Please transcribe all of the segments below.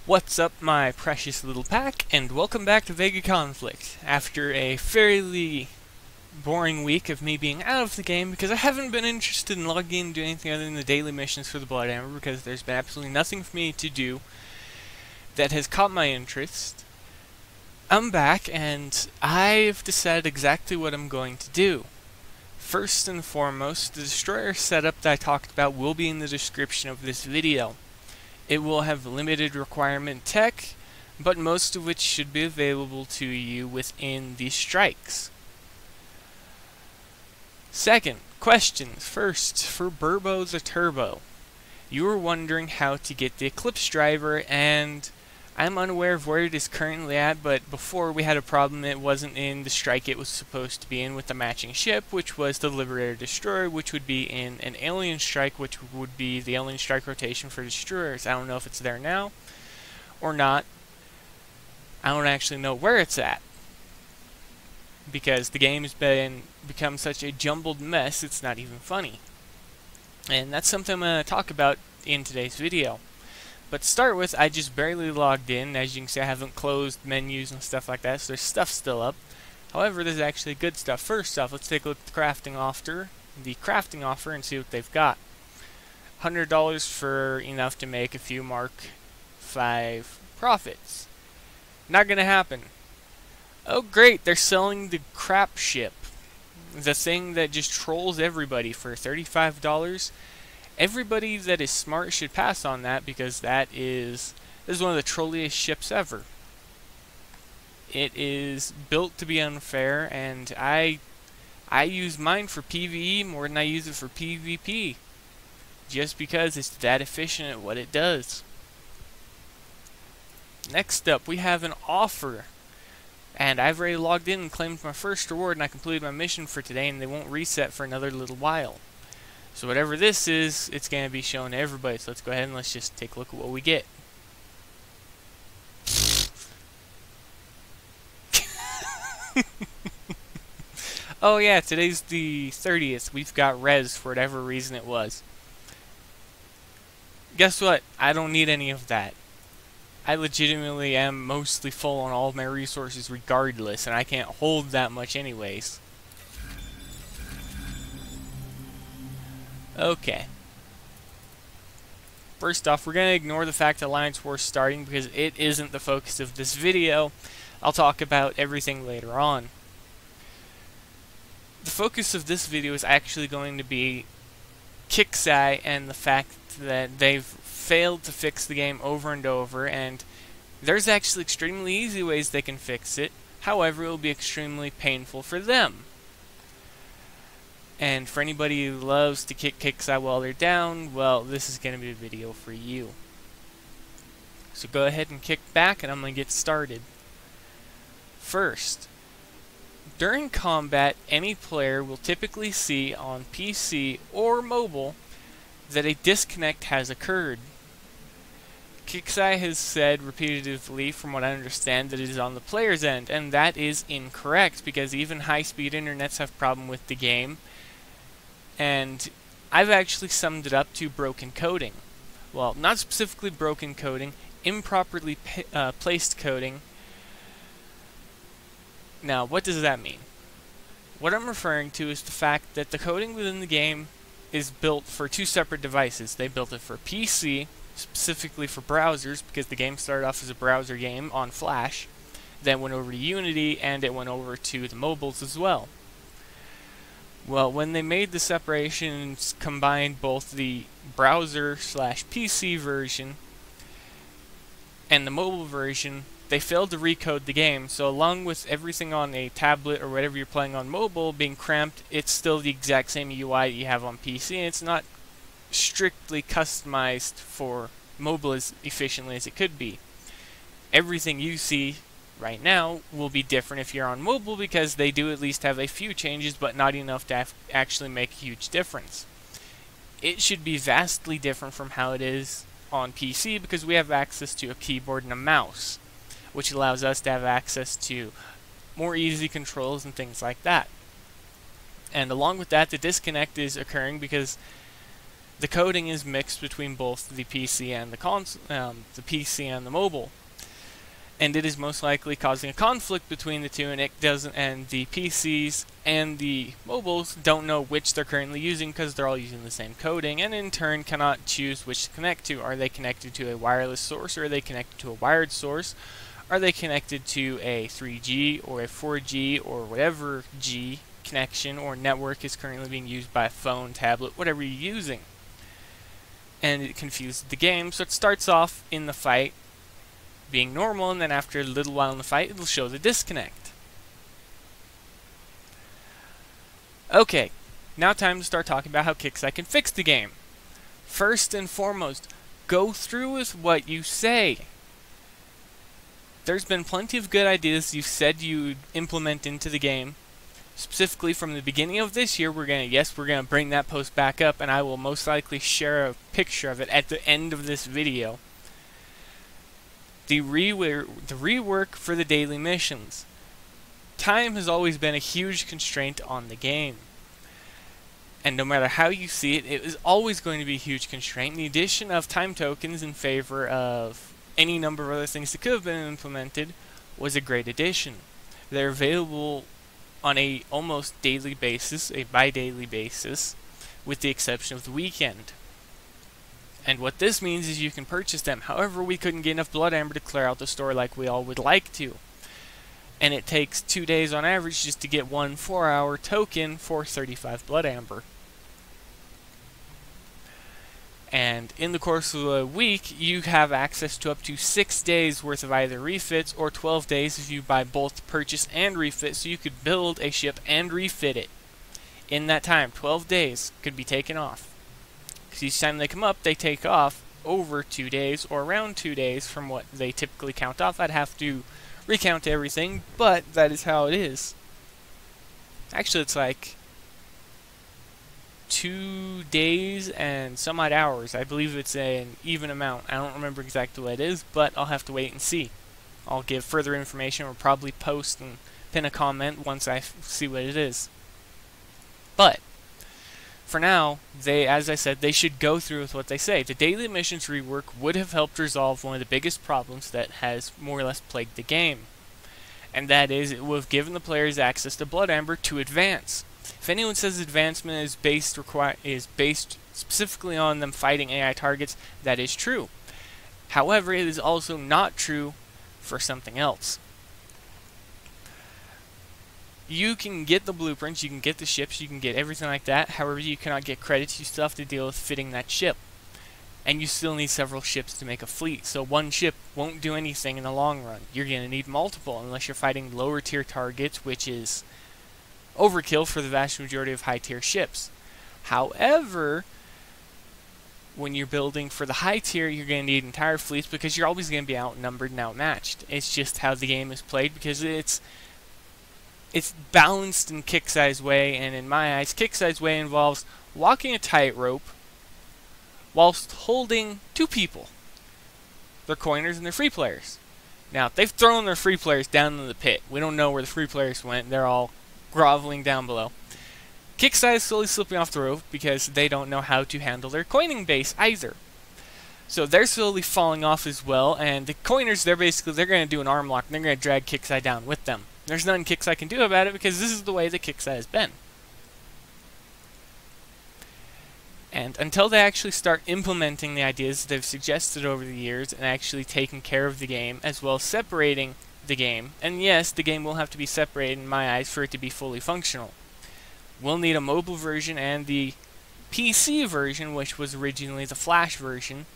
What's up, my precious little pack, and welcome back to VEGA Conflict. After a fairly boring week of me being out of the game, because I haven't been interested in logging in and doing anything other than the daily missions for the Blood Amber, because there's been absolutely nothing for me to do that has caught my interest, I'm back, and I've decided exactly what I'm going to do. First and foremost, the destroyer setup that I talked about will be in the description of this video. It will have limited requirement tech, but most of which should be available to you within these strikes. Second, questions. First, for Burbo the Turbo. You were wondering how to get the Eclipse driver, and I'm unaware of where it is currently at, but before we had a problem. It wasn't in the strike it was supposed to be in with the matching ship, which was the Liberator Destroyer, which would be in an alien strike, which would be the alien strike rotation for destroyers. I don't know if it's there now or not. I don't actually know where it's at, because the game has become such a jumbled mess it's not even funny. And that's something I'm going to talk about in today's video. But to start with, I just barely logged in. As you can see, I haven't closed menus and stuff like that, so there's stuff still up. However, there's actually good stuff. First off, let's take a look at the crafting offer, and see what they've got. $100 for enough to make a few Mark 5 profits. Not gonna happen. Oh great, they're selling the crap ship. The thing that just trolls everybody for $35. Everybody that is smart should pass on that, because this is one of the trolliest ships ever. It is built to be unfair, and I use mine for PvE more than I use it for PvP, just because it's that efficient at what it does. Next up, we have an offer, and I've already logged in and claimed my first reward, and I completed my mission for today, and they won't reset for another little while. So whatever this is, it's going to be shown to everybody. So let's go ahead and let's just take a look at what we get. Oh yeah, today's the 30th. We've got res for whatever reason it was. Guess what? I don't need any of that. I legitimately am mostly full on all of my resources regardless, and I can't hold that much anyways. Okay. First off, we're going to ignore the fact that Alliance War is starting, because it isn't the focus of this video. I'll talk about everything later on. The focus of this video is actually going to be Kixeye and the fact that they've failed to fix the game over and over, and there's actually extremely easy ways they can fix it. However, it will be extremely painful for them. And for anybody who loves to kick Kixeye while they're down, well, this is going to be a video for you. So go ahead and kick back, and I'm going to get started. First, during combat, any player will typically see on PC or mobile that a disconnect has occurred. Kixeye has said repetitively, from what I understand, that it is on the player's end, and that is incorrect, because even high-speed internets have problem with the game. And I've actually summed it up to broken coding. Well, not specifically broken coding, improperly placed coding. Now, what does that mean? What I'm referring to is the fact that the coding within the game is built for two separate devices. They built it for PC, specifically for browsers, because the game started off as a browser game on Flash, then went over to Unity, and it went over to the mobiles as well. Well, when they made the separation and combined both the browser/PC version and the mobile version, they failed to recode the game. So along with everything on a tablet or whatever you're playing on mobile being cramped, it's still the exact same UI that you have on PC, and it's not strictly customized for mobile as efficiently as it could be. Everything you see right now will be different if you're on mobile, because they do at least have a few changes, but not enough to actually make a huge difference. It should be vastly different from how it is on PC, because we have access to a keyboard and a mouse, which allows us to have access to more easy controls and things like that. And along with that, the disconnect is occurring because the coding is mixed between both the PC and the PC and the mobile, and it is most likely causing a conflict between the two, and the PCs and the mobiles don't know which they're currently using because they're all using the same coding, and in turn cannot choose which to connect to. Are they connected to a wireless source, or are they connected to a wired source? Are they connected to a 3G or a 4G or whatever G connection or network is currently being used by a phone, tablet, whatever you're using? And it confuses the game, so it starts off in the fight being normal, and then after a little while in the fight, it'll show the disconnect. Okay, now time to start talking about how KIXEYE can fix the game. First and foremost, go through with what you say. There's been plenty of good ideas you said you'd implement into the game. Specifically from the beginning of this year, we're gonna bring that post back up, and I will most likely share a picture of it at the end of this video. The rework for the daily missions. Time has always been a huge constraint on the game. And no matter how you see it, it is always going to be a huge constraint. The addition of time tokens in favor of any number of other things that could have been implemented was a great addition. They're available on a almost daily basis, a bi-daily basis, with the exception of the weekend. And what this means is you can purchase them. However, we couldn't get enough blood amber to clear out the store like we all would like to. And it takes 2 days on average just to get one 4-hour token for 35 blood amber. And in the course of a week, you have access to up to 6 days worth of either refits, or 12 days if you buy both purchase and refit, so you could build a ship and refit it. In that time, 12 days could be taken off. Because each time they come up, they take off over 2 days, or around 2 days from what they typically count off. I'd have to recount everything, but that is how it is. Actually, it's like 2 days and some odd hours. I believe it's an even amount. I don't remember exactly what it is, but I'll have to wait and see. I'll give further information, or probably post and pin a comment once I see what it is. But for now, as I said, they should go through with what they say. The daily missions rework would have helped resolve one of the biggest problems that has more or less plagued the game. And that is, it would have given the players access to blood amber to advance. If anyone says advancement is based specifically on them fighting AI targets, that is true. However, it is also not true for something else. You can get the blueprints, you can get the ships, you can get everything like that. However, you cannot get credits. You still have to deal with fitting that ship. And you still need several ships to make a fleet. So one ship won't do anything in the long run. You're going to need multiple unless you're fighting lower tier targets, which is overkill for the vast majority of high tier ships. However, when you're building for the high tier, you're going to need entire fleets because you're always going to be outnumbered and outmatched. It's just how the game is played, because it's balanced in KIXEYE's way, and in my eyes, KIXEYE's way involves walking a tightrope whilst holding two people. They're coiners and they're free players. Now, they've thrown their free players down in the pit. We don't know where the free players went. They're all groveling down below. KIXEYE is slowly slipping off the rope because they don't know how to handle their coining base either. So they're slowly falling off as well, and the coiners, they're going to do an arm lock, and they're going to drag KIXEYE down with them. There's nothing KIXEYE can do about it because this is the way that KIXEYE has been. And until they actually start implementing the ideas that they've suggested over the years and actually taking care of the game, as well as separating the game, and yes, the game will have to be separated in my eyes for it to be fully functional. We'll need a mobile version and the PC version, which was originally the Flash version.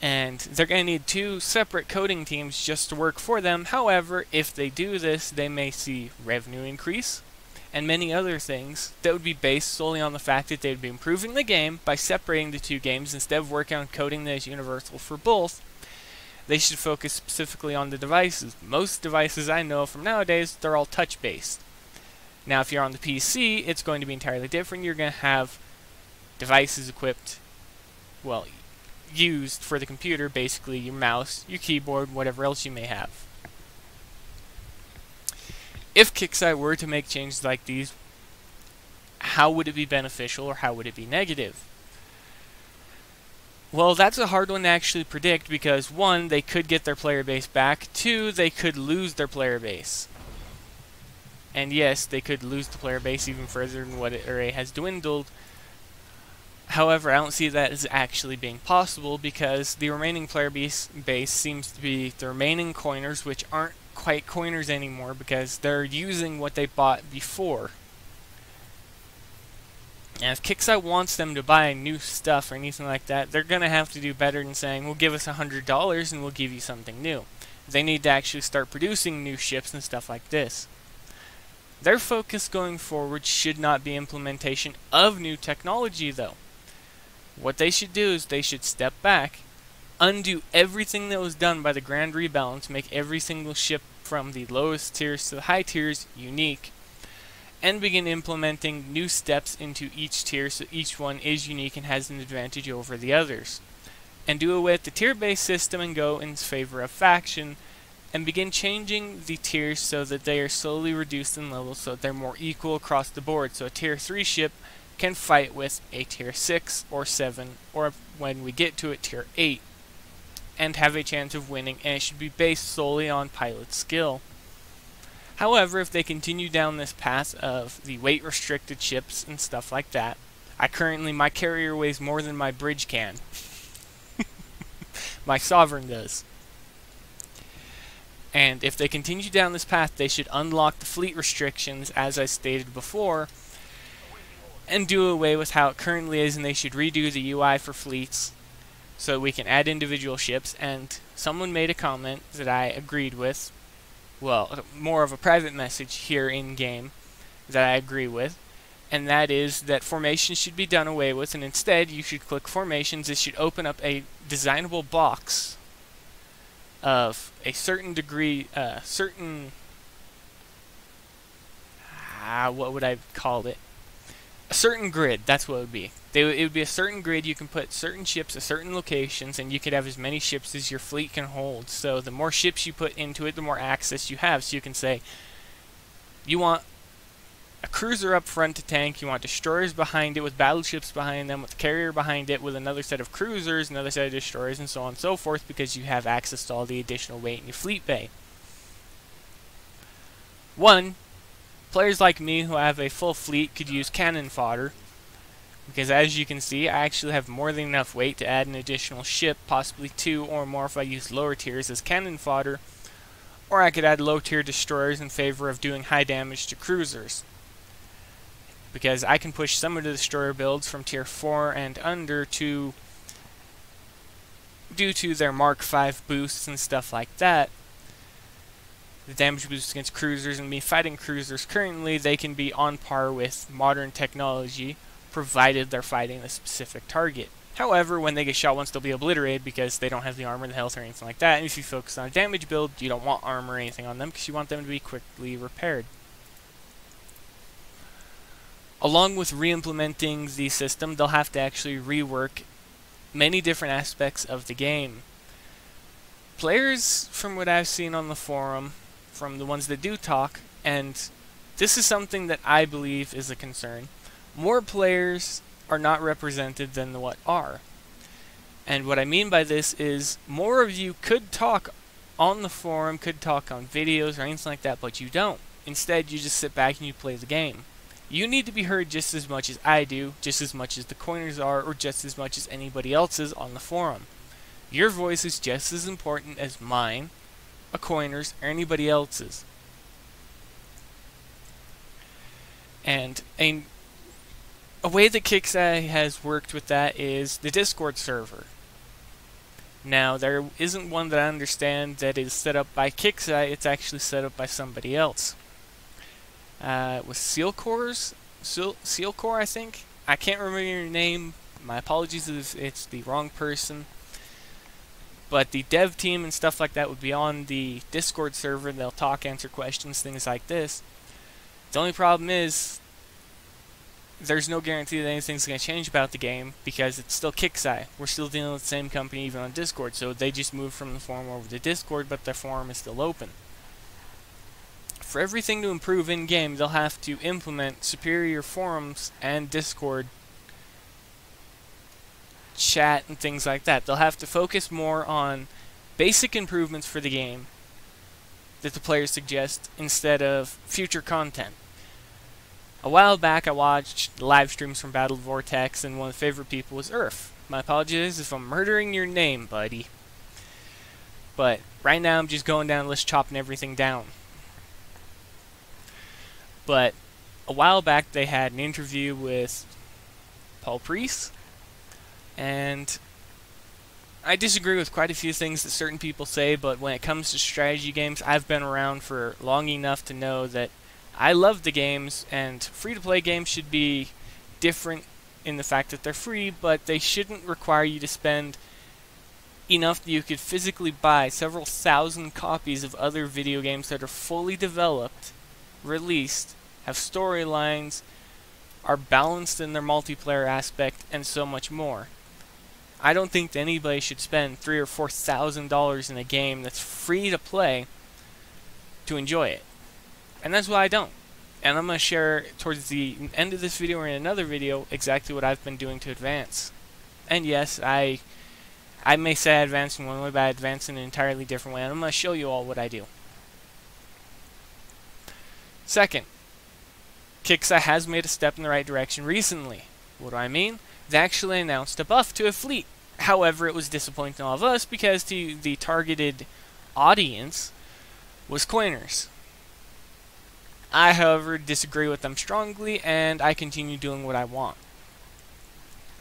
And they're going to need two separate coding teams just to work for them. However, if they do this, they may see revenue increase and many other things that would be based solely on the fact that they would be improving the game by separating the two games. Instead of working on coding that is universal for both, they should focus specifically on the devices. Most devices I know from nowadays, they're all touch-based. Now, if you're on the PC, it's going to be entirely different. You're going to have devices equipped, well, used for the computer, basically your mouse, your keyboard, whatever else you may have. If KIXEYE were to make changes like these, how would it be beneficial or how would it be negative? Well, that's a hard one to actually predict because 1, they could get their player base back, 2, they could lose their player base. And yes, they could lose the player base even further than what it already has dwindled. However, I don't see that as actually being possible because the remaining player base seems to be the remaining coiners, which aren't quite coiners anymore because they're using what they bought before. And if Kixeye wants them to buy new stuff or anything like that, they're going to have to do better than saying, well, give us $100 and we'll give you something new. They need to actually start producing new ships and stuff like this. Their focus going forward should not be implementation of new technology, though. What they should do is they should step back, undo everything that was done by the Grand Rebalance, make every single ship from the lowest tiers to the high tiers unique, and begin implementing new steps into each tier so each one is unique and has an advantage over the others. And do away with the tier-based system and go in favor of faction, and begin changing the tiers so that they are slowly reduced in level so that they're more equal across the board. So a tier 3 ship can fight with a tier 6 or 7, or when we get to it, tier 8, and have a chance of winning, and it should be based solely on pilot skill. However, if they continue down this path of the weight restricted ships and stuff like that, my carrier weighs more than my bridge can. My Sovereign does. And if they continue down this path, they should unlock the fleet restrictions, as I stated before, and do away with how it currently is, and they should redo the UI for fleets so we can add individual ships. And someone made a comment that I agreed with, well, more of a private message here in game that I agree with, and that is that formations should be done away with, and instead you should click formations. This should open up a designable box of a certain degree, what would I call it? A certain grid, that's what it would be. It would be a certain grid. You can put certain ships at certain locations, and you could have as many ships as your fleet can hold. So the more ships you put into it, the more access you have. So you can say, you want a cruiser up front to tank, you want destroyers behind it with battleships behind them, with a carrier behind it, with another set of cruisers, another set of destroyers, and so on and so forth, because you have access to all the additional weight in your fleet bay. Players like me who have a full fleet could use cannon fodder, because as you can see, I actually have more than enough weight to add an additional ship, possibly 2 or more if I use lower tiers as cannon fodder, or I could add low tier destroyers in favor of doing high damage to cruisers, because I can push some of the destroyer builds from tier 4 and under due to their Mark 5 boosts and stuff like that. The damage boost against cruisers, and me fighting cruisers currently, they can be on par with modern technology, provided they're fighting a specific target. However, when they get shot once, they'll be obliterated because they don't have the armor, the health, or anything like that. And if you focus on a damage build, you don't want armor or anything on them because you want them to be quickly repaired. Along with re-implementing the system, they'll have to actually rework many different aspects of the game. Players, from what I've seen on the forum, from the ones that do talk, and this is something that I believe is a concern, more players are not represented than what are. And what I mean by this is more of you could talk on the forum, could talk on videos or anything like that, but you don't. Instead, you just sit back and you play the game. You need to be heard just as much as I do, just as much as the coiners are, or just as much as anybody else is on the forum. Your voice is just as important as mine, a coiner's, or anybody else's. And a way that Kixeye has worked with that is the Discord server. Now, there isn't one that I understand that is set up by Kixeye, it's actually set up by somebody else. With Sealcore, I think? I can't remember your name. My apologies if it's the wrong person. But the dev team and stuff like that would be on the Discord server. They'll talk, answer questions, things like this. The only problem is there's no guarantee that anything's going to change about the game because it's still Kixeye. We're still dealing with the same company even on Discord. So they just moved from the forum over to Discord, but their forum is still open. for everything to improve in-game, they'll have to implement superior forums and Discord chat and things like that. They'll have to focus more on basic improvements for the game that the players suggest instead of future content. A while back I watched live streams from Battle Vortex, and one of the favorite people was Earth. My apologies if I'm murdering your name, buddy. But right now I'm just going down the list, chopping everything down. But a while back they had an interview with Paul Priest, and I disagree with quite a few things that certain people say, but when it comes to strategy games, I've been around for long enough to know that I love the games, and free-to-play games should be different in the fact that they're free, but they shouldn't require you to spend enough that you could physically buy several thousand copies of other video games that are fully developed, released, have storylines, are balanced in their multiplayer aspect, and so much more. I don't think that anybody should spend $3,000 or $4,000 in a game that's free to play to enjoy it. And that's why I don't. And I'm going to share towards the end of this video or in another video exactly what I've been doing to advance. And yes, I may say I advance in one way, but I advance in an entirely different way. And I'm going to show you all what I do. Second, Kixeye has made a step in the right direction recently. What do I mean? They actually announced a buff to a fleet. However, it was disappointing to all of us because the targeted audience was coiners. I, however, disagree with them strongly, and I continue doing what I want.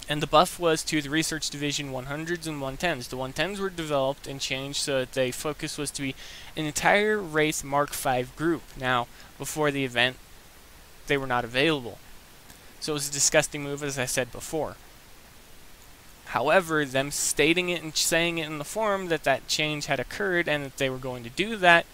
And the buff was to the Research Division 100s and 110s. The 110s were developed and changed so that the focus was to be an entire Wraith Mark V group. Now, before the event, they were not available. So it was a disgusting move, as I said before. However, them stating it and saying it in the forum that that change had occurred and that they were going to do that,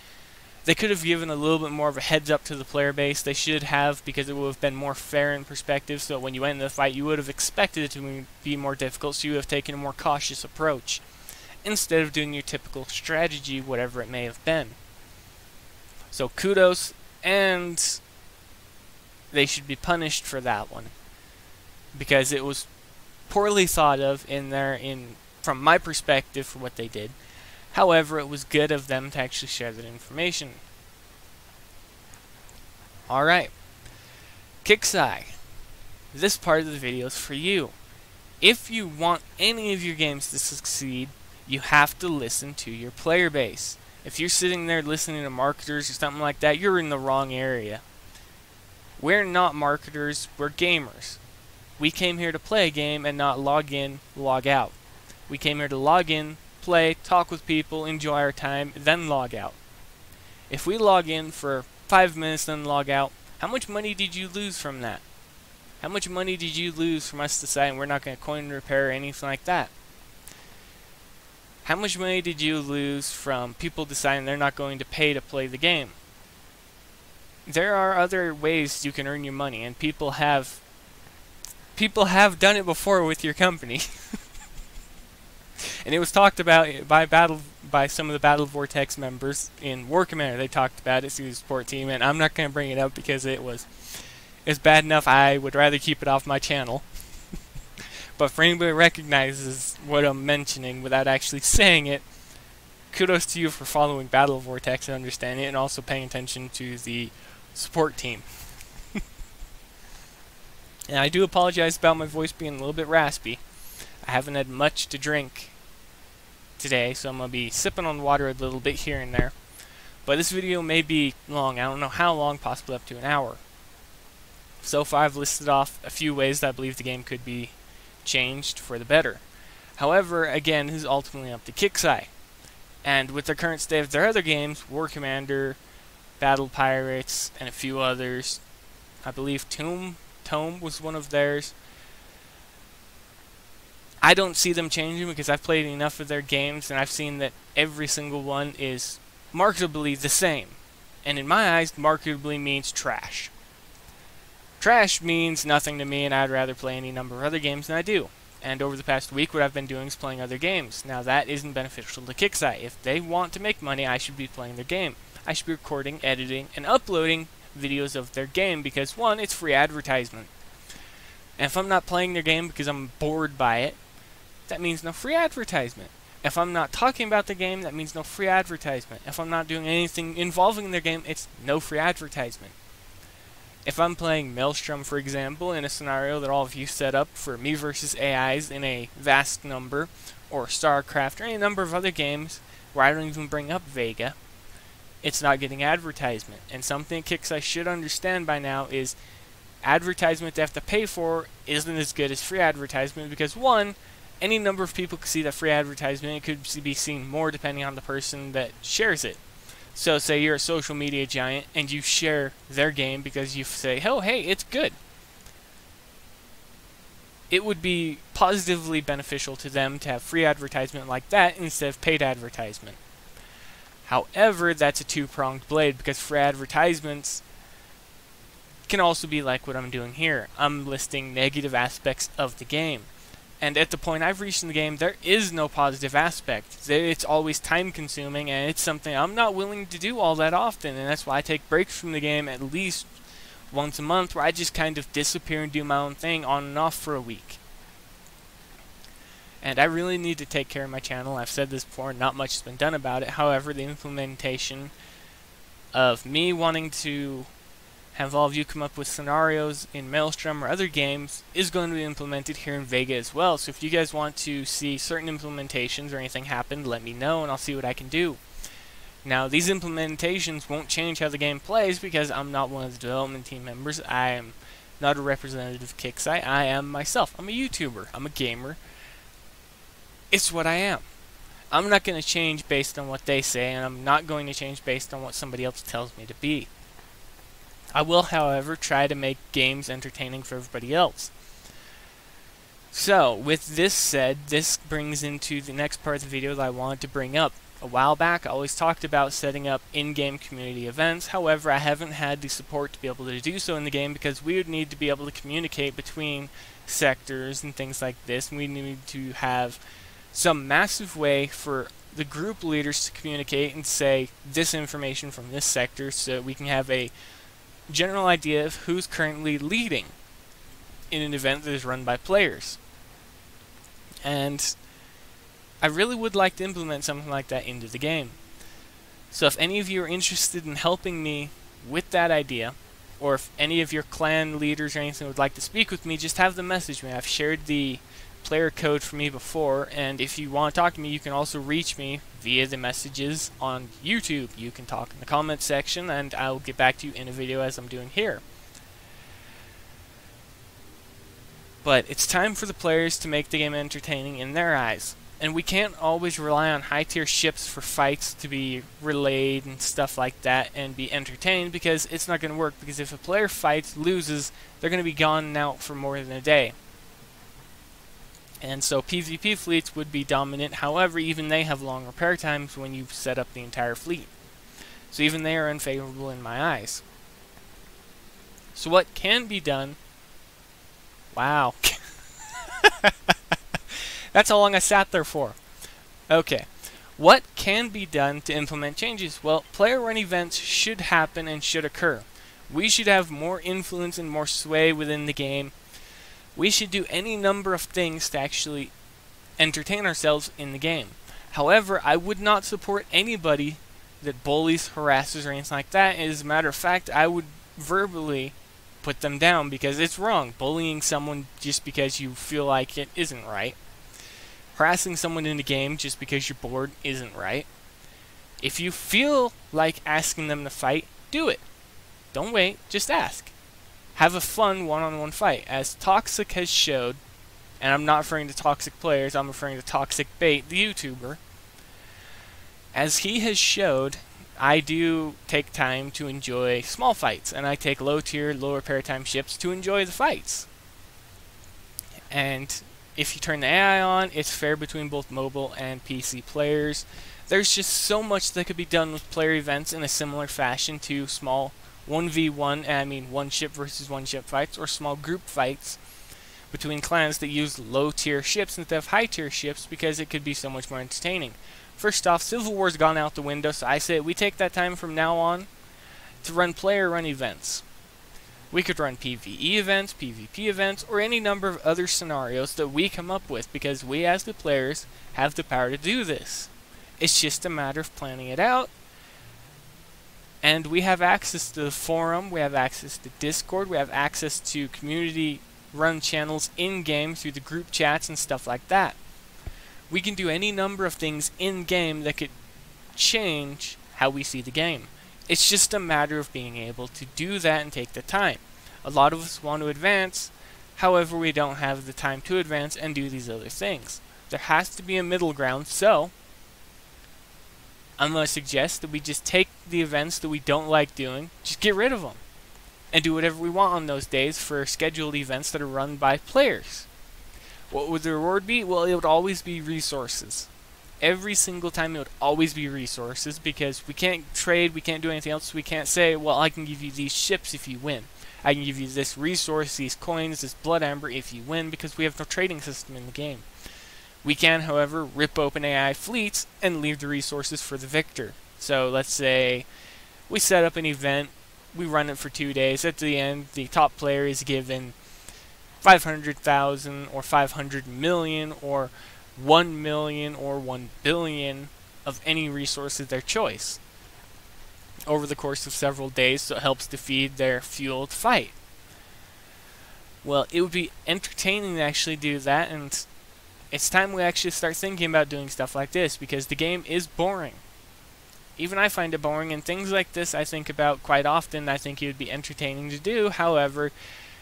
they could have given a little bit more of a heads up to the player base. They should have, because it would have been more fair in perspective, so when you went into the fight you would have expected it to be more difficult, so you would have taken a more cautious approach instead of doing your typical strategy, whatever it may have been. So kudos, and they should be punished for that one, because it was poorly thought of from my perspective for what they did. However, it was good of them to actually share that information. Alright, Kixeye, this part of the video is for you. If you want any of your games to succeed, you have to listen to your player base. If you're sitting there listening to marketers or something like that, you're in the wrong area. We're not marketers, we're gamers. We came here to play a game and not log in, log out. We came here to log in, play, talk with people, enjoy our time, then log out. If we log in for 5 minutes then log out, how much money did you lose from that? How much money did you lose from us deciding we're not going to coin repair or anything like that? How much money did you lose from people deciding they're not going to pay to play the game? There are other ways you can earn your money, and people have done it before with your company. And it was talked about by some of the Battle Vortex members in War Commander. They talked about it through the support team, and I'm not going to bring it up because it's bad enough. I would rather keep it off my channel. But for anybody who recognizes what I'm mentioning without actually saying it, kudos to you for following Battle Vortex and understanding it, and also paying attention to the support team. And I do apologize about my voice being a little bit raspy. I haven't had much to drink today, so I'm going to be sipping on water a little bit here and there. But this video may be long. I don't know how long, possibly up to an hour. So far I've listed off a few ways that I believe the game could be changed for the better. However, again, this is ultimately up to Kixeye. And with the current state of their other games, War Commander, Battle Pirates, and a few others, I believe Tome was one of theirs. I don't see them changing because I've played enough of their games and I've seen that every single one is marketably the same. And in my eyes, marketably means trash. Trash means nothing to me, and I'd rather play any number of other games than I do. And over the past week, what I've been doing is playing other games. Now, that isn't beneficial to Kixeye. If they want to make money, I should be playing their game. I should be recording, editing, and uploading videos of their game because, one, it's free advertisement. And if I'm not playing their game because I'm bored by it, that means no free advertisement. If I'm not talking about the game, that means no free advertisement. If I'm not doing anything involving their game, it's no free advertisement. If I'm playing Maelstrom, for example, in a scenario that all of you set up for me versus AIs in a vast number, or StarCraft, or any number of other games where I don't even bring up VEGA, it's not getting advertisement. And something Kixeye should understand by now is advertisement they have to pay for isn't as good as free advertisement because, one, any number of people can see that free advertisement. It could be seen more depending on the person that shares it. So say you're a social media giant and you share their game because you say, oh, hey, it's good. It would be positively beneficial to them to have free advertisement like that instead of paid advertisement. However, that's a two-pronged blade because free advertisements can also be like what I'm doing here. I'm listing negative aspects of the game. And at the point I've reached in the game, there is no positive aspect. It's always time-consuming, and it's something I'm not willing to do all that often, and that's why I take breaks from the game at least once a month, where I just kind of disappear and do my own thing on and off for a week. And I really need to take care of my channel. I've said this before, not much has been done about it. However, the implementation of me wanting to have all of you come up with scenarios in Maelstrom or other games is going to be implemented here in VEGA as well. So if you guys want to see certain implementations or anything happen, let me know and I'll see what I can do. Now, these implementations won't change how the game plays because I'm not one of the development team members. I am not a representative of Kixeye. I am myself. I'm a YouTuber. I'm a gamer. It's what I am. I'm not going to change based on what they say, and I'm not going to change based on what somebody else tells me to be. I will, however, try to make games entertaining for everybody else. So, with this said, this brings into the next part of the video that I wanted to bring up. A while back, I always talked about setting up in-game community events. However, I haven't had the support to be able to do so in the game because we would need to be able to communicate between sectors and things like this. And we need to have some massive way for the group leaders to communicate and say this information from this sector so we can have a general idea of who's currently leading in an event that is run by players. And I really would like to implement something like that into the game. So if any of you are interested in helping me with that idea, or if any of your clan leaders or anything would like to speak with me, just have them message me. I've shared the player code for me before, and if you want to talk to me, you can also reach me via the messages on YouTube. You can talk in the comment section, and I'll get back to you in a video as I'm doing here. But it's time for the players to make the game entertaining in their eyes. And we can't always rely on high-tier ships for fights to be relayed and stuff like that and be entertained, because it's not going to work. Because if a player fights, loses, they're going to be gone out for more than a day. And so PvP fleets would be dominant. However, even they have long repair times when you set up the entire fleet. So even they are unfavorable in my eyes. So what can be done... Wow. That's how long I sat there for. Okay. What can be done to implement changes? Well, player-run events should happen and should occur. We should have more influence and more sway within the game. We should do any number of things to actually entertain ourselves in the game. However, I would not support anybody that bullies, harasses, or anything like that. As a matter of fact, I would verbally put them down because it's wrong. Bullying someone just because you feel like it isn't right. Harassing someone in the game just because you're bored isn't right. If you feel like asking them to fight, do it. Don't wait, just ask. Have a fun one-on-one fight. As Toxic has showed, and I'm not referring to toxic players, I'm referring to Toxic Bait, the YouTuber. As he has showed, I do take time to enjoy small fights, and I take low-tier, low-repair time ships to enjoy the fights. And if you turn the AI on, it's fair between both mobile and PC players. There's just so much that could be done with player events in a similar fashion to small 1v1, I mean one ship versus one ship fights, or small group fights between clans that use low-tier ships instead of high-tier ships, because it could be so much more entertaining. First off, Civil War's gone out the window, so I say we take that time from now on to run player-run events. We could run PvE events, PvP events, or any number of other scenarios that we come up with, because we as the players have the power to do this. It's just a matter of planning it out. And we have access to the forum, we have access to Discord, we have access to community-run channels in-game through the group chats and stuff like that. We can do any number of things in-game that could change how we see the game. It's just a matter of being able to do that and take the time. A lot of us want to advance, however we don't have the time to advance and do these other things. There has to be a middle ground, so I'm going to suggest that we just take the events that we don't like doing, just get rid of them, and do whatever we want on those days for scheduled events that are run by players. What would the reward be? Well, it would always be resources. Every single time it would always be resources, because we can't trade, we can't do anything else. We can't say, well, I can give you these ships if you win. I can give you this resource, these coins, this blood amber if you win, because we have no trading system in the game. We can, however, rip open AI fleets and leave the resources for the victor. So let's say we set up an event, we run it for 2 days. At the end, the top player is given 500,000 or 500 million or 1 million or 1 billion of any resource of their choice over the course of several days, so it helps to feed their fueled fight. Well, it would be entertaining to actually do that, and it's time we actually start thinking about doing stuff like this, because the game is boring. Even I find it boring, and things like this I think about quite often. I think it would be entertaining to do, however,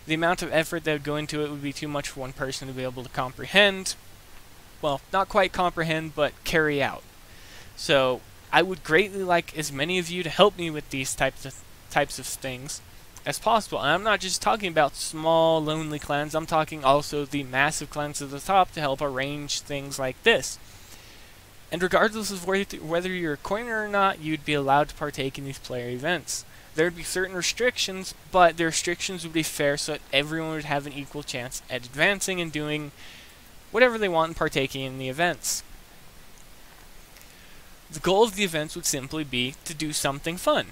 the amount of effort that would go into it would be too much for one person to be able to comprehend. Well, not quite comprehend, but carry out. So I would greatly like as many of you to help me with these types of things as possible. And I'm not just talking about small, lonely clans. I'm talking also the massive clans at the top to help arrange things like this. And regardless of whether you're a coiner or not, you'd be allowed to partake in these player events. There would be certain restrictions, but the restrictions would be fair so that everyone would have an equal chance at advancing and doing whatever they want and partaking in the events. The goal of the events would simply be to do something fun,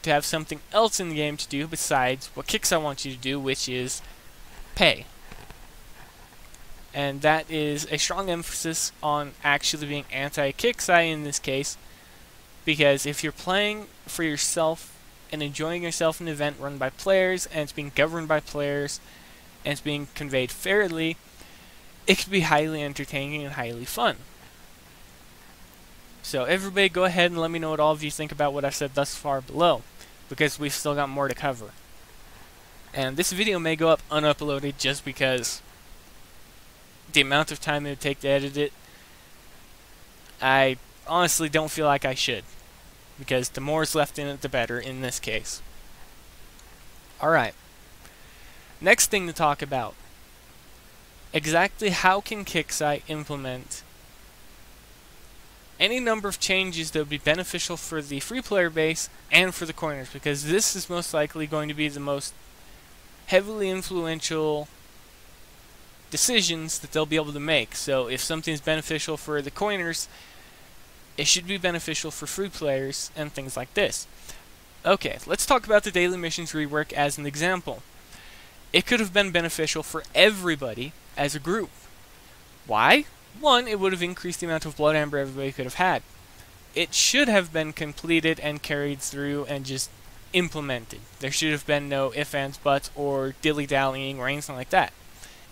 to have something else in the game to do besides what Kixeye wants you to do, which is pay. And that is a strong emphasis on actually being anti-Kixeye in this case, because if you're playing for yourself and enjoying yourself in an event run by players, and it's being governed by players, and it's being conveyed fairly, it can be highly entertaining and highly fun. So everybody go ahead and let me know what all of you think about what I've said thus far below, because we've still got more to cover. And this video may go up unuploaded just because the amount of time it would take to edit it, I honestly don't feel like I should, because the more is left in it, the better in this case. Alright, next thing to talk about. Exactly how can Kixeye implement any number of changes that would be beneficial for the free player base and for the coiners, because this is most likely going to be the most heavily influential decisions that they'll be able to make. So if something's beneficial for the coiners, it should be beneficial for free players and things like this. Okay, let's talk about the daily missions rework as an example. It could have been beneficial for everybody as a group. Why? One, it would have increased the amount of blood amber everybody could have had. It should have been completed and carried through and just implemented. There should have been no ifs, ands, buts, or dilly-dallying or anything like that.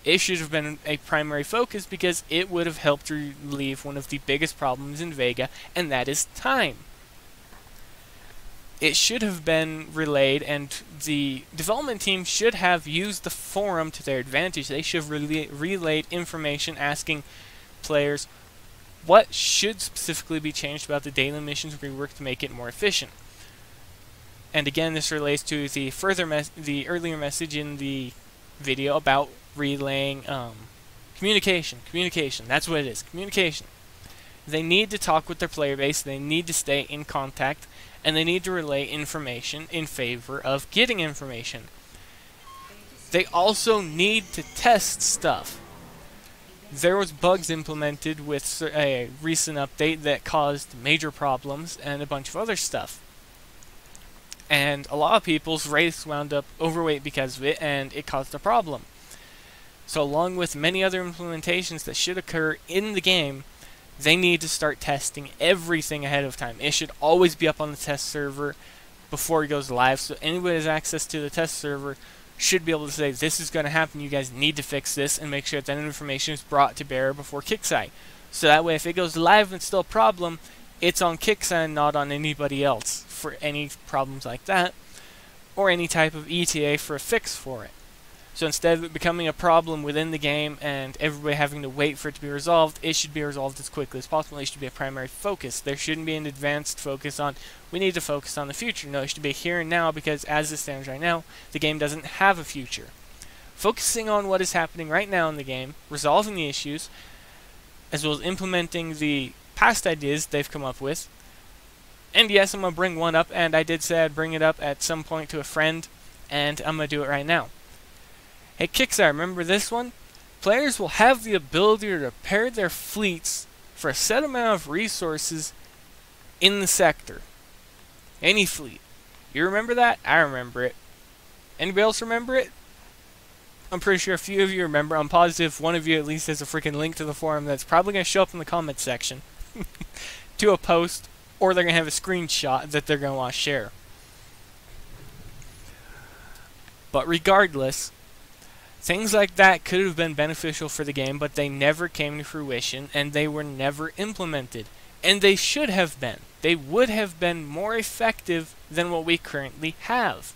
It should have been a primary focus because it would have helped relieve one of the biggest problems in VEGA, and that is time. It should have been relayed, and the development team should have used the forum to their advantage. They should have relayed information asking players what should specifically be changed about the daily missions rework to make it more efficient. And again, this relates to the earlier message in the video about relaying communication. That's what it is. Communication. They need to talk with their player base. They need to stay in contact, and they need to relay information in favor of getting information. They also need to test stuff. there was bugs implemented with a recent update that caused major problems and a bunch of other stuff. And a lot of people's race wound up overweight because of it, and it caused a problem. So along with many other implementations that should occur in the game, they need to start testing everything ahead of time. It should always be up on the test server before it goes live, so anybody who has access to the test server should be able to say, this is going to happen, you guys need to fix this, and make sure that information is brought to bear before Kixeye. So that way, if it goes live and it's still a problem, it's on Kixeye and not on anybody else for any problems like that, or any type of ETA for a fix for it. So instead of it becoming a problem within the game and everybody having to wait for it to be resolved, it should be resolved as quickly as possible. It should be a primary focus. There shouldn't be an advanced focus on, we need to focus on the future. No, it should be here and now, because as it stands right now, the game doesn't have a future. Focusing on what is happening right now in the game, resolving the issues, as well as implementing the past ideas they've come up with. And yes, I'm going to bring one up, and I did say I'd bring it up at some point to a friend, and I'm going to do it right now. Hey Kixeye, remember this one? Players will have the ability to repair their fleets for a set amount of resources in the sector. Any fleet. You remember that? I remember it. Anybody else remember it? I'm pretty sure a few of you remember. I'm positive one of you at least has a freaking link to the forum that's probably going to show up in the comments section to a post, or they're going to have a screenshot that they're going to want to share. But regardless, things like that could have been beneficial for the game, but they never came to fruition, and they were never implemented. And they should have been. They would have been more effective than what we currently have.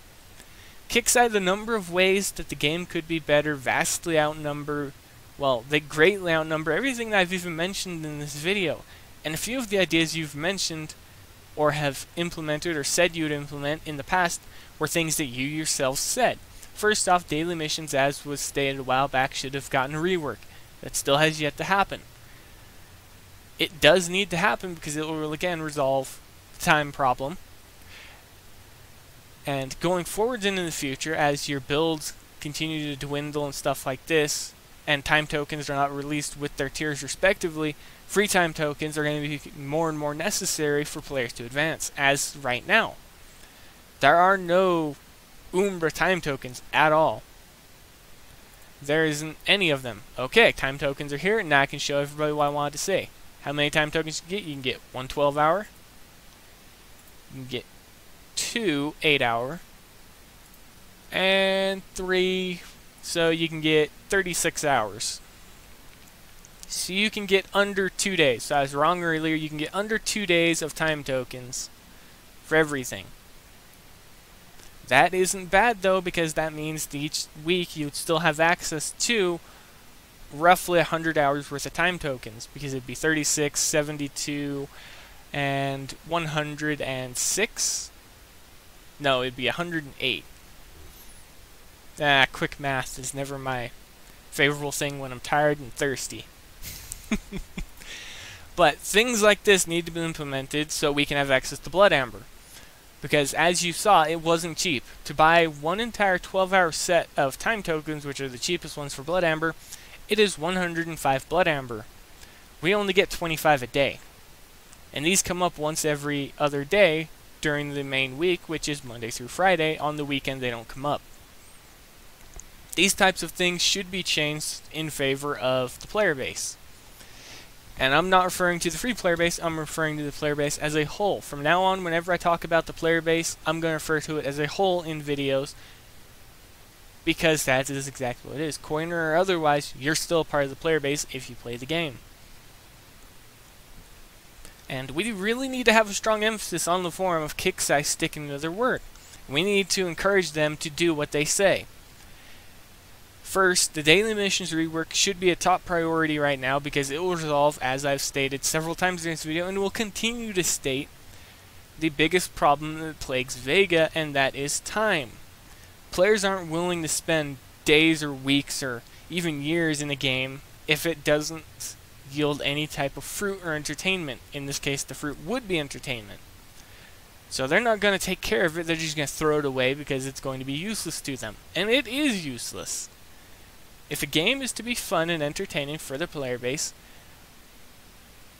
Kixeye, the number of ways that the game could be better vastly outnumber, well, they greatly outnumber everything that I've even mentioned in this video. And a few of the ideas you've mentioned, or have implemented, or said you'd implement in the past, were things that you yourself said. First off, daily missions, as was stated a while back, should have gotten a rework. That still has yet to happen. It does need to happen because it will again resolve the time problem. And going forwards into the future, as your builds continue to dwindle and stuff like this, and time tokens are not released with their tiers respectively, free time tokens are going to be more and more necessary for players to advance, as right now. There are no Umbra time tokens at all. There isn't any of them. Okay, time tokens are here, and now I can show everybody what I wanted to say. How many time tokens you can get? One 12-hour. You can get 2 8-hour. And 3, so you can get 36 hours. So you can get under 2 days. So I was wrong earlier, you can get under 2 days of time tokens for everything. That isn't bad though, because that means that each week you'd still have access to roughly 100 hours worth of time tokens, because it'd be 36, 72, and 106. No, it'd be 108. Quick math is never my favorable thing when I'm tired and thirsty. But things like this need to be implemented so we can have access to Blood Amber. Because as you saw, it wasn't cheap. To buy one entire 12-hour set of time tokens, which are the cheapest ones for Blood Amber, it is 105 Blood Amber. We only get 25 a day. And these come up once every other day during the main week, which is Monday through Friday. On the weekend, they don't come up. These types of things should be changed in favor of the player base. And I'm not referring to the free player base, I'm referring to the player base as a whole. From now on, whenever I talk about the player base, I'm going to refer to it as a whole in videos, because that is exactly what it is. Coiner or otherwise, you're still a part of the player base if you play the game. And we really need to have a strong emphasis on the forum of Kixeye sticking to their word. We need to encourage them to do what they say. First, the daily missions rework should be a top priority right now, because it will resolve, as I've stated several times in this video, and will continue to state, the biggest problem that plagues VEGA, and that is time. Players aren't willing to spend days or weeks or even years in a game if it doesn't yield any type of fruit or entertainment. In this case, the fruit would be entertainment. So they're not going to take care of it, they're just going to throw it away because it's going to be useless to them. And it is useless. If a game is to be fun and entertaining for the player base,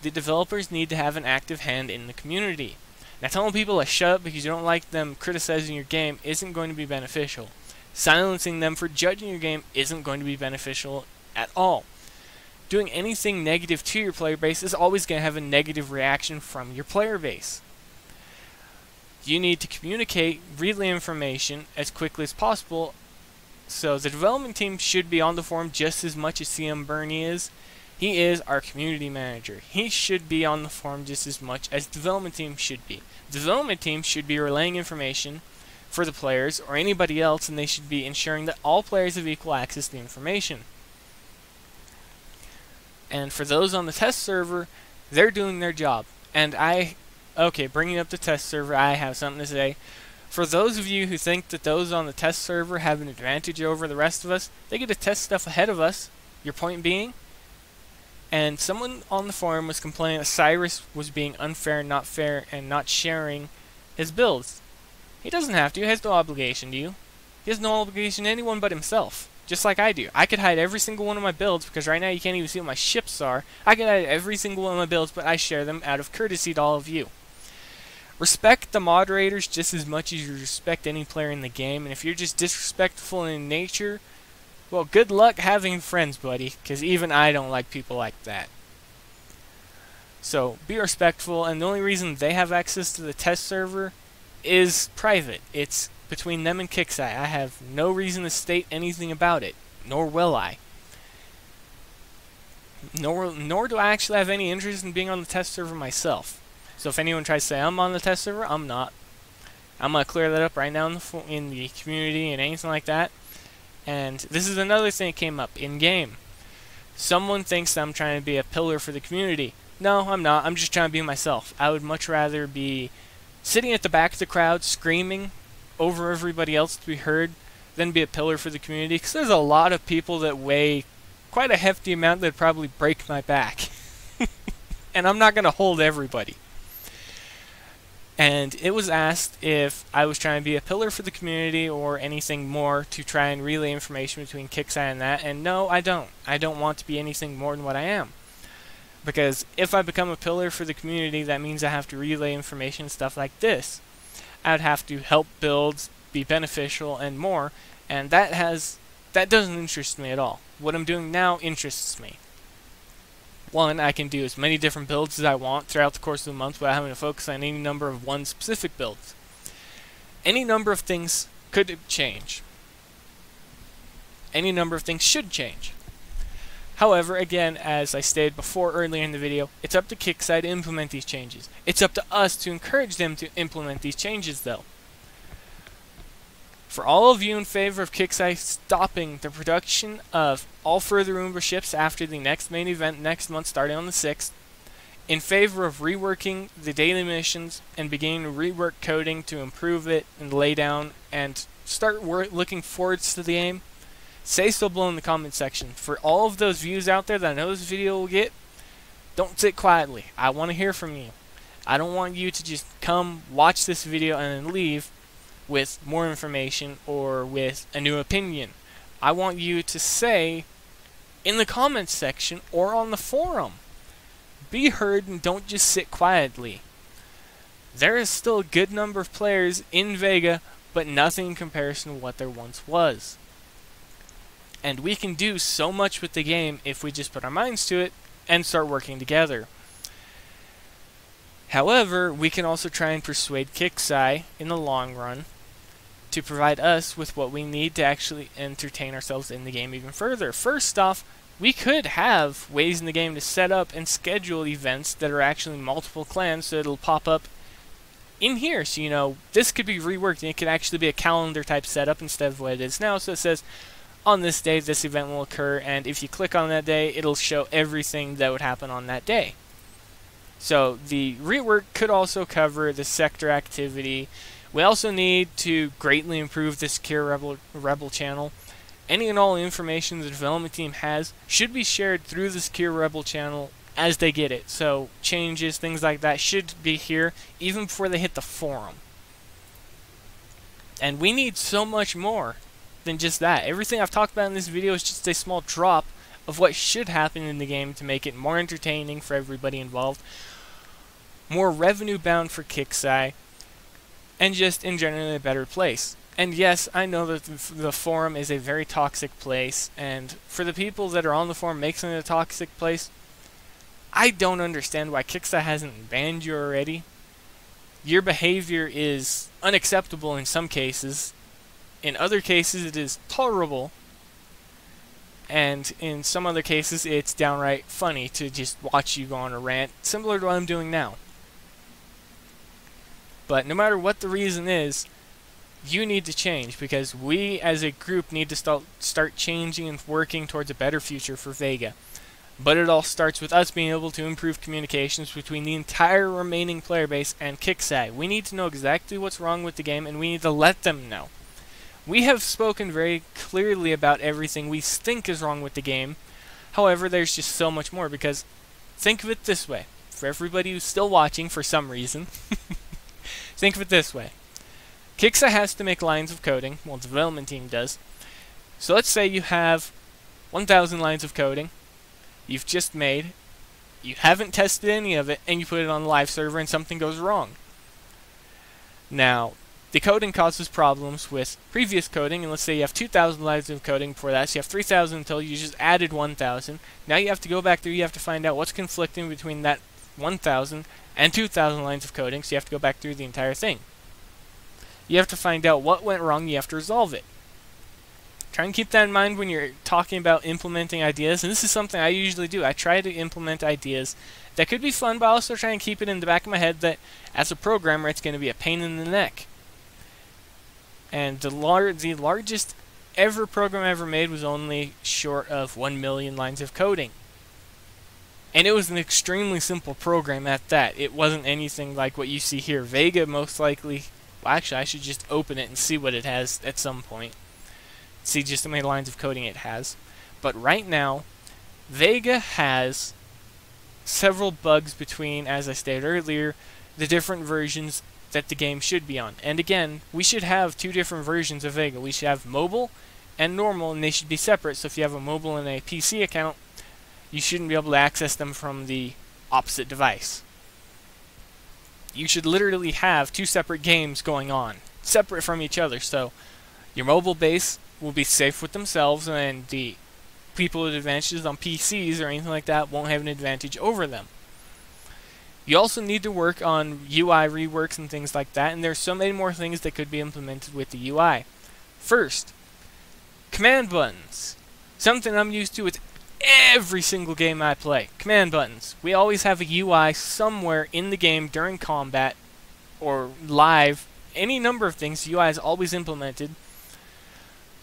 the developers need to have an active hand in the community. Now, telling people to shut up because you don't like them criticizing your game isn't going to be beneficial. Silencing them for judging your game isn't going to be beneficial at all. Doing anything negative to your player base is always going to have a negative reaction from your player base. You need to communicate, relay information as quickly as possible. So the development team should be on the forum just as much as CM Bernie is. He is our community manager. He should be on the forum just as much as the development team should be. The development team should be relaying information for the players or anybody else, and they should be ensuring that all players have equal access to the information. And for those on the test server, they're doing their job. And bringing up the test server, I have something to say. For those of you who think that those on the test server have an advantage over the rest of us, they get to test stuff ahead of us. Your point being? And someone on the forum was complaining that Cyrus was being unfair, not fair, and not sharing his builds. He doesn't have to. He has no obligation to you. He has no obligation to anyone but himself. Just like I do. I could hide every single one of my builds, because right now you can't even see what my ships are. I could hide every single one of my builds, but I share them out of courtesy to all of you. Respect the moderators just as much as you respect any player in the game, and if you're just disrespectful in nature, well, good luck having friends, buddy, because even I don't like people like that. So, be respectful, and the only reason they have access to the test server is private. It's between them and Kixeye. I have no reason to state anything about it, nor will I. Nor do I actually have any interest in being on the test server myself. So if anyone tries to say I'm on the test server, I'm not. I'm going to clear that up right now in the community and anything like that. And this is another thing that came up in-game. Someone thinks that I'm trying to be a pillar for the community. No, I'm not. I'm just trying to be myself. I would much rather be sitting at the back of the crowd screaming over everybody else to be heard than be a pillar for the community, because there's a lot of people that weigh quite a hefty amount that would probably break my back. And I'm not going to hold everybody. And it was asked if I was trying to be a pillar for the community or anything more to try and relay information between Kixeye and that, and no, I don't. I don't want to be anything more than what I am. Because if I become a pillar for the community, that means I have to relay information and stuff like this. I would have to help builds, be beneficial, and more, and that doesn't interest me at all. What I'm doing now interests me. One, I can do as many different builds as I want throughout the course of the month without having to focus on any number of one specific build. Any number of things could change. Any number of things should change. However, again, as I stated before earlier in the video, it's up to Kixeye to implement these changes. It's up to us to encourage them to implement these changes, though. For all of you in favor of Kixeye stopping the production of all further Umbra ships after the next main event next month starting on the 6th, in favor of reworking the daily missions and beginning to rework coding to improve it and lay down and start looking forwards to the game, say so below in the comment section. For all of those views out there that I know this video will get, don't sit quietly. I want to hear from you. I don't want you to just come watch this video and then leave with more information or with a new opinion. I want you to say in the comments section or on the forum. Be heard and don't just sit quietly. There is still a good number of players in VEGA, but nothing in comparison to what there once was. And we can do so much with the game if we just put our minds to it and start working together. However, we can also try and persuade Kixeye in the long run to provide us with what we need to actually entertain ourselves in the game even further. First off, we could have ways in the game to set up and schedule events that are actually multiple clans, so it'll pop up in here. So, you know, this could be reworked and it could actually be a calendar type setup instead of what it is now. So it says, on this day, this event will occur, and if you click on that day, it'll show everything that would happen on that day. So the rework could also cover the sector activity. We also need to greatly improve the Secure Rebel channel. Any and all information the development team has should be shared through the Secure Rebel channel as they get it. So changes, things like that should be here even before they hit the forum. And we need so much more than just that. Everything I've talked about in this video is just a small drop of what should happen in the game to make it more entertaining for everybody involved, more revenue bound for Kixeye, and just in general a better place. And yes, I know that the forum is a very toxic place, and for the people that are on the forum making it a toxic place, I don't understand why Kixeye hasn't banned you already. Your behavior is unacceptable in some cases. In other cases, it is tolerable. And in some other cases, it's downright funny to just watch you go on a rant, similar to what I'm doing now. But no matter what the reason is, you need to change, because we as a group need to start changing and working towards a better future for VEGA. But it all starts with us being able to improve communications between the entire remaining player base and Kixeye. We need to know exactly what's wrong with the game, and we need to let them know. We have spoken very clearly about everything we think is wrong with the game. However, there's just so much more, because think of it this way. For everybody who's still watching for some reason, think of it this way. Kixeye has to make lines of coding. Well, the development team does. So let's say you have 1,000 lines of coding you've just made, you haven't tested any of it, and you put it on the live server and something goes wrong. Now, the coding causes problems with previous coding, and let's say you have 2,000 lines of coding before that, so you have 3,000 until you just added 1,000. Now you have to go back through, you have to find out what's conflicting between that 1,000 and 2,000 lines of coding, so you have to go back through the entire thing. You have to find out what went wrong, you have to resolve it. Try and keep that in mind when you're talking about implementing ideas, and this is something I usually do. I try to implement ideas that could be fun, but I also try and keep it in the back of my head that as a programmer it's going to be a pain in the neck. And the largest ever program I ever made was only short of 1 million lines of coding. And it was an extremely simple program at that. It wasn't anything like what you see here. VEGA most likely... Well, actually, I should just open it and see what it has at some point. See just how many lines of coding it has. But right now, VEGA has several bugs between, as I stated earlier, the different versions that the game should be on. And again, we should have two different versions of VEGA. We should have mobile and normal, and they should be separate. So if you have a mobile and a PC account, you shouldn't be able to access them from the opposite device. You should literally have two separate games going on, separate from each other. So your mobile base will be safe with themselves, and the people with advantages on PCs or anything like that won't have an advantage over them. You also need to work on UI reworks and things like that, and there's so many more things that could be implemented with the UI. First, command buttons. Something I'm used to with every single game I play. Command buttons. We always have a UI somewhere in the game during combat or live. Any number of things, the UI is always implemented.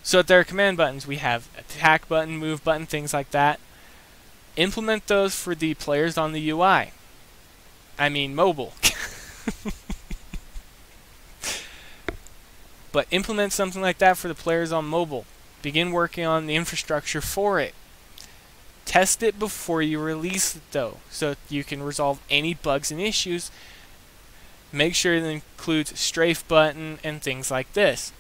So that there are command buttons. We have attack button, move button, things like that. Implement those for the players on the UI. I mean mobile. But implement something like that for the players on mobile. Begin working on the infrastructure for it. Test it before you release it though, so you can resolve any bugs and issues. Make sure it includes strafe button and things like this.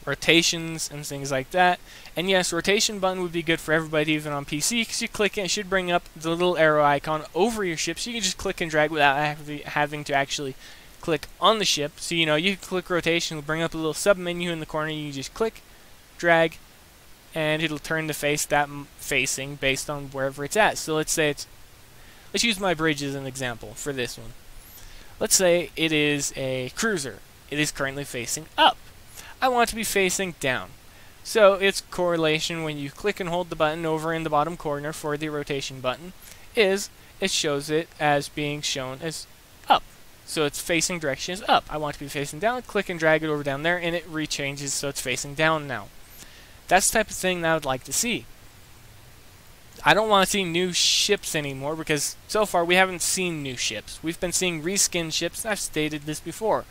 Rotations and things like that. And yes, rotation button would be good for everybody, even on PC, because you click it, it should bring up the little arrow icon over your ship, so you can just click and drag without having to actually click on the ship. So you know, you can click rotation, it'll bring up a little sub menu in the corner, you just click, drag, and it'll turn the face that facing based on wherever it's at. So let's say let's use my bridge as an example for this one. Let's say it is a cruiser. It is currently facing up. I want it to be facing down. So its correlation when you click and hold the button over in the bottom corner for the rotation button is it shows it as being shown as up. So its facing direction is up. I want it to be facing down, click and drag it over down there, and it rechanges so it's facing down now. That's the type of thing that I would like to see. I don't want to see new ships anymore, because so far we haven't seen new ships. We've been seeing reskin ships, and I've stated this before.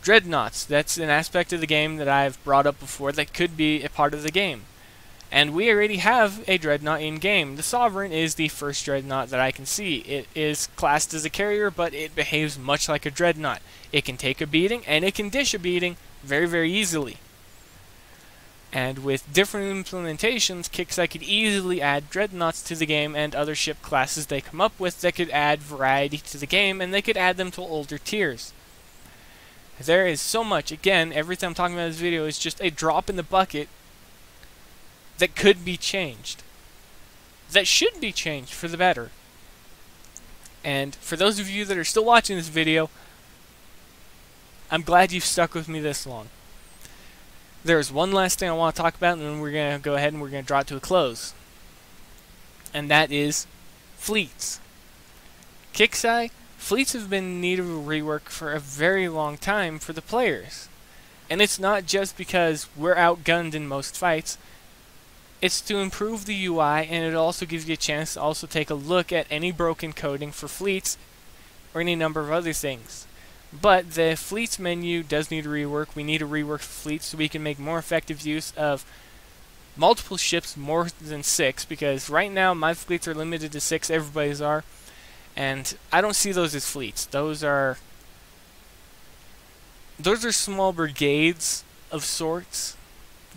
Dreadnoughts, that's an aspect of the game that I've brought up before that could be a part of the game. And we already have a Dreadnought in-game. The Sovereign is the first Dreadnought that I can see. It is classed as a carrier, but it behaves much like a Dreadnought. It can take a beating, and it can dish a beating very, very easily. And with different implementations, Kixeye could easily add dreadnoughts to the game and other ship classes they come up with that could add variety to the game, and they could add them to older tiers. There is so much. Again, everything I'm talking about in this video is just a drop in the bucket that could be changed. That should be changed for the better. And for those of you that are still watching this video, I'm glad you've stuck with me this long. There's one last thing I want to talk about, and then we're going to go ahead and we're going to draw it to a close. And that is fleets. Kixeye, fleets have been in need of a rework for a very long time for the players. And it's not just because we're outgunned in most fights. It's to improve the UI, and it also gives you a chance to also take a look at any broken coding for fleets or any number of other things. But the fleets menu does need a rework. We need a rework for fleets so we can make more effective use of multiple ships, more than 6, because right now my fleets are limited to 6, everybody's are, and I don't see those as fleets. Those are small brigades of sorts.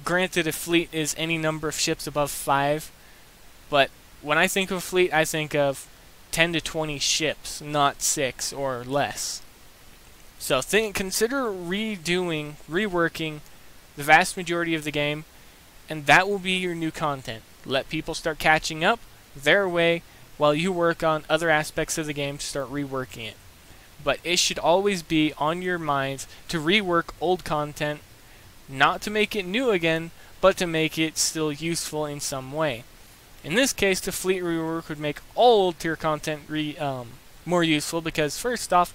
Granted, a fleet is any number of ships above 5, but when I think of a fleet, I think of 10 to 20 ships, not 6 or less. So consider reworking the vast majority of the game, and that will be your new content. Let people start catching up their way while you work on other aspects of the game to start reworking it. But it should always be on your minds to rework old content, not to make it new again, but to make it still useful in some way. In this case, the fleet rework would make all old tier content more useful, because first off,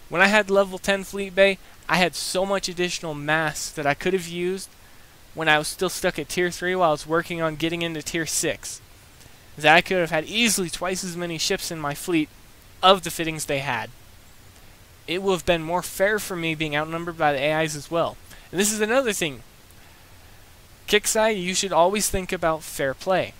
when I had level 10 fleet bay, I had so much additional mass that I could have used when I was still stuck at tier 3 while I was working on getting into tier 6. That I could have had easily twice as many ships in my fleet of the fittings they had. It would have been more fair for me being outnumbered by the AIs as well. And this is another thing. Kixeye, you should always think about fair play.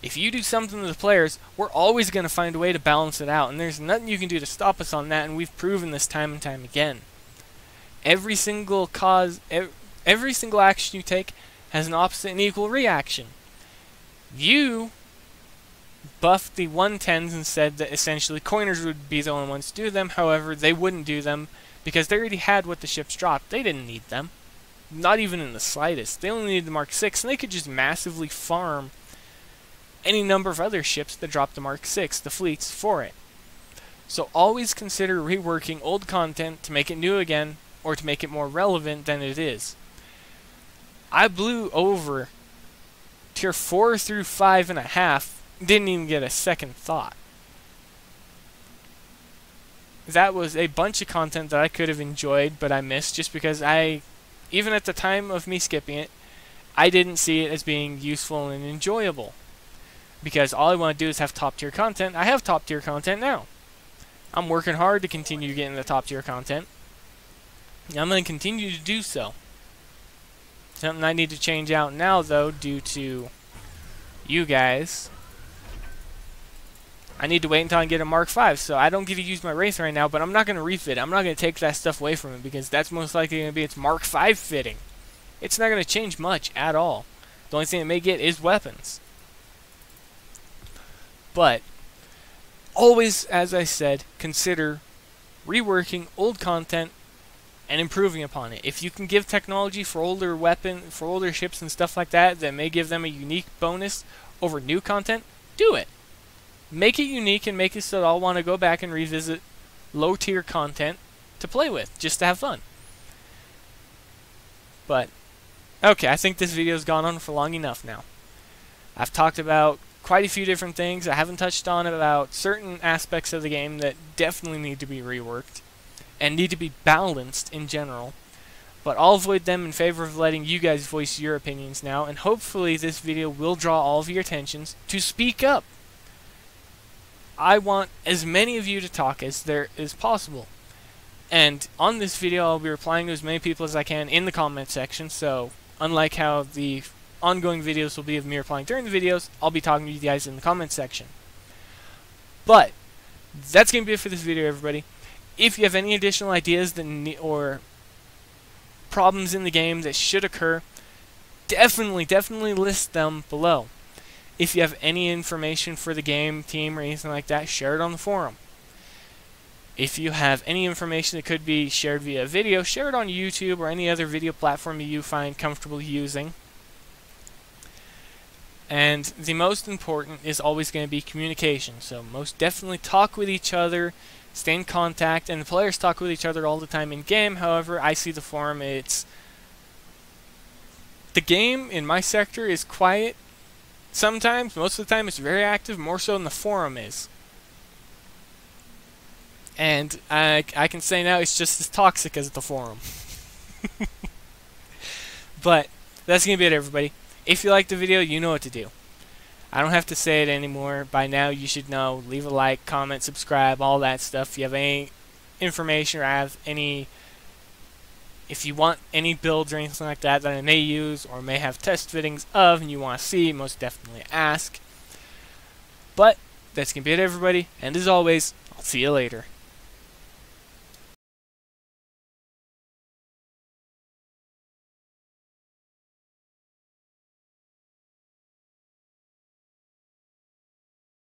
If you do something to the players, we're always going to find a way to balance it out, and there's nothing you can do to stop us on that, and we've proven this time and time again. Every single action you take has an opposite and equal reaction. You buffed the 110s and said that essentially coiners would be the only ones to do them. However, they wouldn't do them because they already had what the ships dropped. They didn't need them. Not even in the slightest. They only needed the Mark 6, and they could just massively farm any number of other ships that dropped the Mark 6, the fleets, for it. So always consider reworking old content to make it new again, or to make it more relevant than it is. I blew over tier 4 through 5.5, didn't even get a second thought. That was a bunch of content that I could have enjoyed, but I missed just because even at the time of me skipping it, I didn't see it as being useful and enjoyable. Because all I want to do is have top tier content. I have top tier content now. I'm working hard to continue getting the top tier content. I'm going to continue to do so. Something I need to change out now, though, due to you guys. I need to wait until I get a Mark 5, so I don't get to use my Wraith right now, but I'm not going to refit. I'm not going to take that stuff away from it, because that's most likely going to be its Mark 5 fitting. It's not going to change much at all. The only thing it may get is weapons. But always, as I said, consider reworking old content and improving upon it. If you can give technology for older ships and stuff like that may give them a unique bonus over new content, do it. Make it unique and make it so that I'll want to go back and revisit low tier content to play with, just to have fun. But, okay, I think this video's gone on for long enough now. I've talked about quite a few different things. I haven't touched on about certain aspects of the game that definitely need to be reworked and need to be balanced in general, but I'll avoid them in favor of letting you guys voice your opinions now, and hopefully this video will draw all of your attentions to speak up. I want as many of you to talk as there is possible, and on this video I'll be replying to as many people as I can in the comment section. So unlike how the ongoing videos will be of me replying during the videos, I'll be talking to you guys in the comment section. But that's going to be it for this video, everybody. If you have any additional ideas or problems in the game that should occur, definitely list them below. If you have any information for the game team or anything like that, share it on the forum. If you have any information that could be shared via video, share it on YouTube or any other video platform you find comfortable using. And the most important is always going to be communication. So most definitely talk with each other, stay in contact, and the players talk with each other all the time in game. However, I see the forum, the game in my sector is quiet sometimes. Most of the time it's very active, more so than the forum is. And I can say now it's just as toxic as the forum. But that's going to be it, everybody. If you liked the video, you know what to do. I don't have to say it anymore. By now you should know. Leave a like, comment, subscribe, all that stuff. If you have any information or if you want any builds or anything like that I may use or may have test fittings of and you want to see, most definitely ask. But that's going to be it, everybody. And as always, I'll see you later.